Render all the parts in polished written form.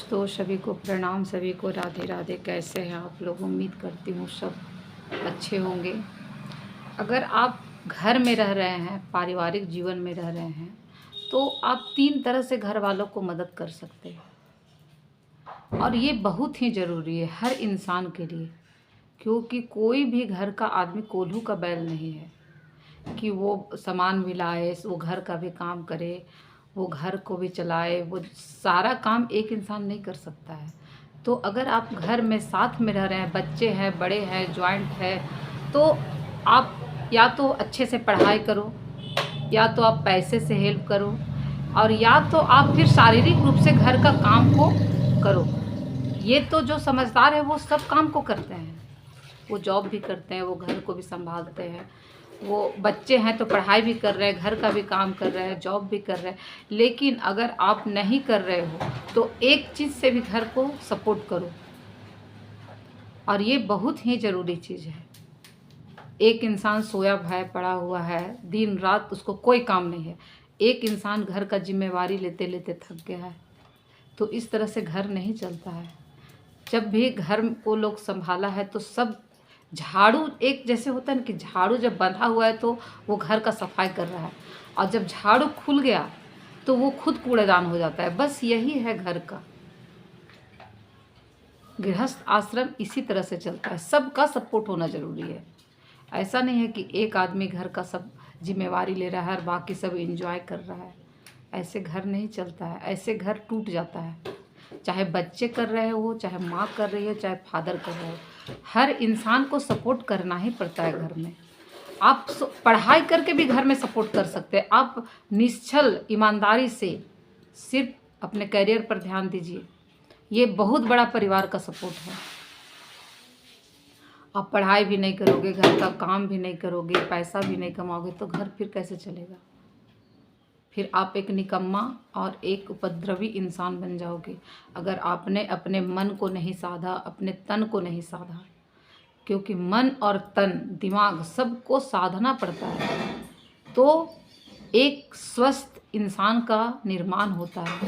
दोस्तों, सभी को प्रणाम, सभी को राधे राधे। कैसे हैं आप लोग? उम्मीद करती हूँ सब अच्छे होंगे। अगर आप घर में रह रहे हैं, पारिवारिक जीवन में रह रहे हैं, तो आप 3 तरह से घर वालों को मदद कर सकते हैं और ये बहुत ही ज़रूरी है हर इंसान के लिए, क्योंकि कोई भी घर का आदमी कोल्हू का बैल नहीं है कि वो सामान भी लाए, वो घर का भी काम करे, वो घर को भी चलाए। वो सारा काम एक इंसान नहीं कर सकता है। तो अगर आप घर में साथ में रह रहे हैं, बच्चे हैं, बड़े हैं, जॉइंट है, तो आप या तो अच्छे से पढ़ाई करो, या तो आप पैसे से हेल्प करो, और या तो आप फिर शारीरिक रूप से घर का काम को करो। ये तो जो समझदार है वो सब काम को करते हैं, वो जॉब भी करते हैं, वो घर को भी संभालते हैं, वो बच्चे हैं तो पढ़ाई भी कर रहे हैं, घर का भी काम कर रहे हैं, जॉब भी कर रहे हैं। लेकिन अगर आप नहीं कर रहे हो तो एक चीज़ से भी घर को सपोर्ट करो, और ये बहुत ही ज़रूरी चीज़ है। एक इंसान सोया है, पड़ा हुआ है, दिन रात उसको कोई काम नहीं है। एक इंसान घर का जिम्मेवारी लेते लेते थक गया है, तो इस तरह से घर नहीं चलता है। जब भी घर को लोग संभाला है तो सब झाड़ू, एक जैसे होता है ना कि झाड़ू जब बंधा हुआ है तो वो घर का सफाई कर रहा है, और जब झाड़ू खुल गया तो वो खुद कूड़ेदान हो जाता है। बस यही है घर का। गृहस्थ आश्रम इसी तरह से चलता है, सबका सपोर्ट होना ज़रूरी है। ऐसा नहीं है कि एक आदमी घर का सब जिम्मेवारी ले रहा है और बाकी सब एंजॉय कर रहा है। ऐसे घर नहीं चलता है, ऐसे घर टूट जाता है। चाहे बच्चे कर रहे हो, चाहे माँ कर रही हो, चाहे फादर कर रहे हो, हर इंसान को सपोर्ट करना ही पड़ता है घर में। आप पढ़ाई करके भी घर में सपोर्ट कर सकते हैं। आप निश्चल ईमानदारी से सिर्फ अपने करियर पर ध्यान दीजिए, ये बहुत बड़ा परिवार का सपोर्ट है। आप पढ़ाई भी नहीं करोगे, घर का काम भी नहीं करोगे, पैसा भी नहीं कमाओगे, तो घर फिर कैसे चलेगा? फिर आप एक निकम्मा और एक उपद्रवी इंसान बन जाओगे, अगर आपने अपने मन को नहीं साधा, अपने तन को नहीं साधा। क्योंकि मन और तन, दिमाग सबको साधना पड़ता है, तो एक स्वस्थ इंसान का निर्माण होता है।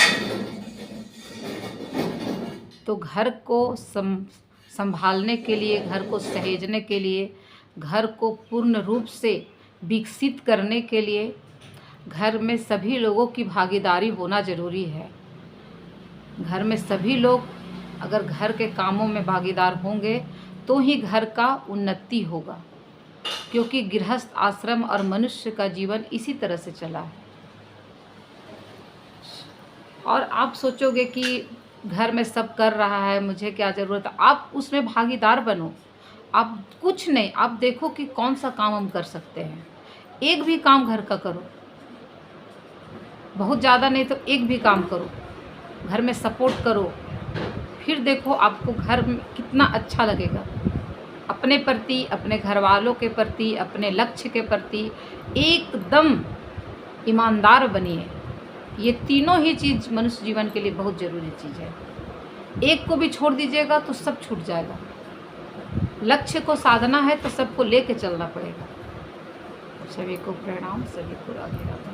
तो घर को संभालने के लिए, घर को सहेजने के लिए, घर को पूर्ण रूप से विकसित करने के लिए घर में सभी लोगों की भागीदारी होना ज़रूरी है। घर में सभी लोग अगर घर के कामों में भागीदार होंगे तो ही घर का उन्नति होगा, क्योंकि गृहस्थ आश्रम और मनुष्य का जीवन इसी तरह से चला है। और आप सोचोगे कि घर में सब कर रहा है, मुझे क्या ज़रूरत है? आप उसमें भागीदार बनो। आप कुछ नहीं, आप देखो कि कौन सा काम हम कर सकते हैं। एक भी काम घर का करो, बहुत ज़्यादा नहीं तो एक भी काम करो, घर में सपोर्ट करो, फिर देखो आपको घर में कितना अच्छा लगेगा। अपने प्रति, अपने घर वालों के प्रति, अपने लक्ष्य के प्रति एकदम ईमानदार बनिए। ये तीनों ही चीज़ मनुष्य जीवन के लिए बहुत ज़रूरी चीज़ है। एक को भी छोड़ दीजिएगा तो सब छूट जाएगा। लक्ष्य को साधना है तो सबको लेके चलना पड़ेगा। सभी को प्रणाम, सभी को राधे राधे।